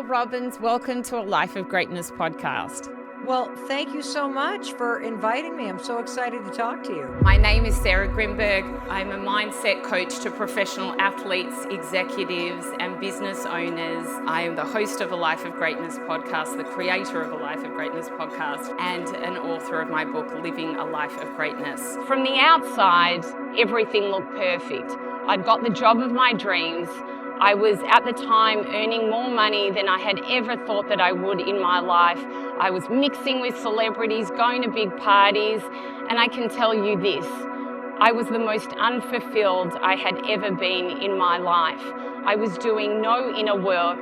Showreel Robbins. Welcome to a Life of Greatness podcast. Well, thank you so much for inviting me. I'm so excited to talk to you. My name is Grynberg. I'm a mindset coach to professional athletes, executives, and business owners. I am the host of a Life of Greatness podcast, the creator of a Life of Greatness podcast, and an author of my book, Living a Life of Greatness. From the outside, everything looked perfect. I'd got the job of my dreams. I was at the time earning more money than I had ever thought that I would in my life. I was mixing with celebrities, going to big parties, and I can tell you this, I was the most unfulfilled I had ever been in my life. I was doing no inner work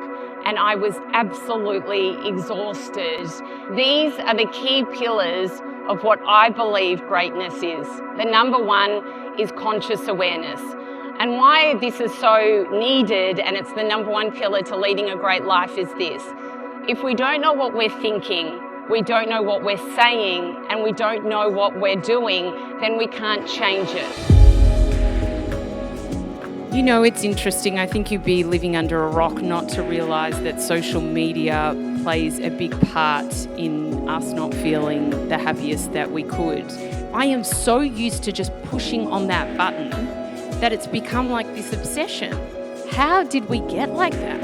and I was absolutely exhausted. These are the key pillars of what I believe greatness is. The number one is conscious awareness. And why this is so needed, and it's the number one pillar to leading a great life, is this. If we don't know what we're thinking, we don't know what we're saying, and we don't know what we're doing, then we can't change it. You know, it's interesting. I think you'd be living under a rock not to realise that social media plays a big part in us not feeling the happiest that we could. I am so used to just pushing on that button that it's become like this obsession. How did we get like that?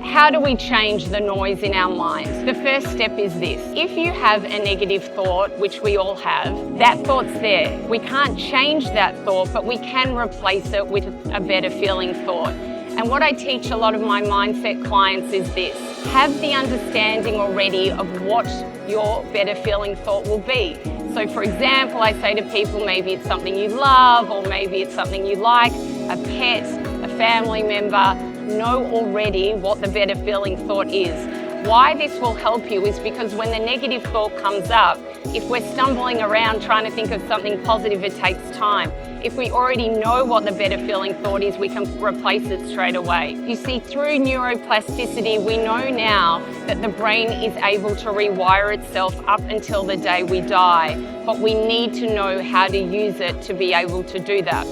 How do we change the noise in our minds? The first step is this. If you have a negative thought, which we all have, that thought's there. We can't change that thought, but we can replace it with a better feeling thought. And what I teach a lot of my mindset clients is this. Have the understanding already of what your better feeling thought will be. So for example, I say to people, maybe it's something you love, or maybe it's something you like, a pet, a family member. Know already what the better feeling thought is. Why this will help you is because when the negative thought comes up, if we're stumbling around trying to think of something positive, it takes time. If we already know what the better feeling thought is, we can replace it straight away. You see, through neuroplasticity, we know now that the brain is able to rewire itself up until the day we die, but we need to know how to use it to be able to do that.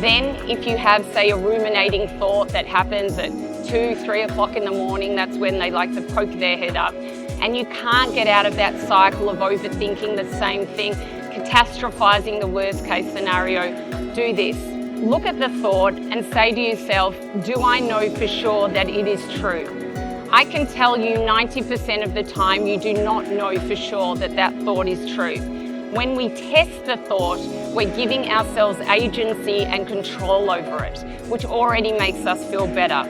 Then, if you have, say, a ruminating thought that happens at 2, 3 o'clock in the morning, that's when they like to poke their head up, and you can't get out of that cycle of overthinking the same thing, catastrophizing the worst case scenario, do this. Look at the thought and say to yourself, do I know for sure that it is true? I can tell you 90% of the time you do not know for sure that that thought is true. When we test the thought, we're giving ourselves agency and control over it, which already makes us feel better.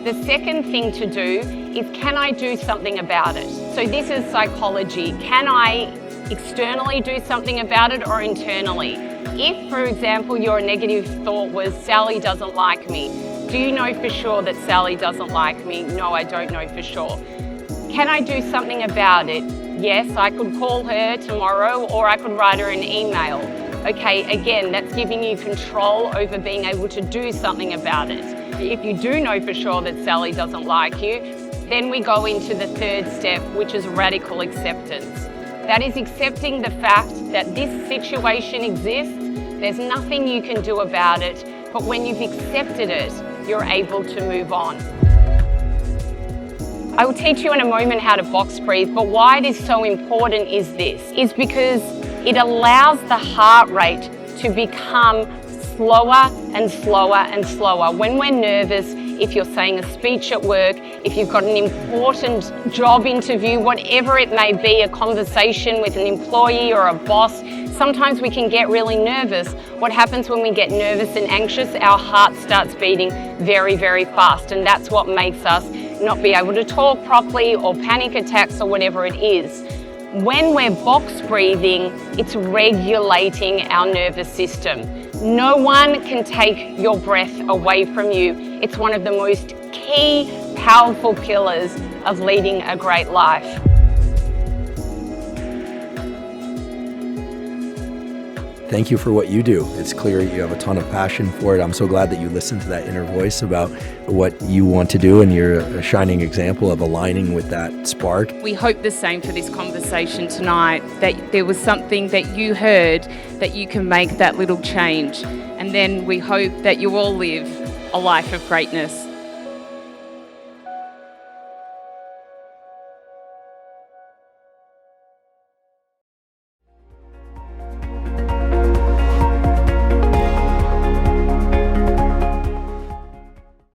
The second thing to do is, can I do something about it? So this is psychology. Can I externally do something about it or internally? If, for example, your negative thought was, Sally doesn't like me, do you know for sure that Sally doesn't like me? No, I don't know for sure. Can I do something about it? Yes, I could call her tomorrow, or I could write her an email. Okay, again, that's giving you control over being able to do something about it. If you do know for sure that Sally doesn't like you, then we go into the third step, which is radical acceptance. That is accepting the fact that this situation exists, there's nothing you can do about it, but when you've accepted it, you're able to move on. I will teach you in a moment how to box breathe, but why it is so important is because it allows the heart rate to become slower and slower and slower. When we're nervous, if you're saying a speech at work, if you've got an important job interview, whatever it may be, a conversation with an employee or a boss, sometimes we can get really nervous. What happens when we get nervous and anxious? Our heart starts beating very, very fast, and that's what makes us not be able to talk properly, or panic attacks, or whatever it is. When we're box breathing, it's regulating our nervous system. No one can take your breath away from you. It's one of the most key, powerful pillars of leading a great life. Thank you for what you do. It's clear you have a ton of passion for it. I'm so glad that you listened to that inner voice about what you want to do, and you're a shining example of aligning with that spark. We hope the same for this conversation tonight, that there was something that you heard that you can make that little change. And then we hope that you all live a life of greatness.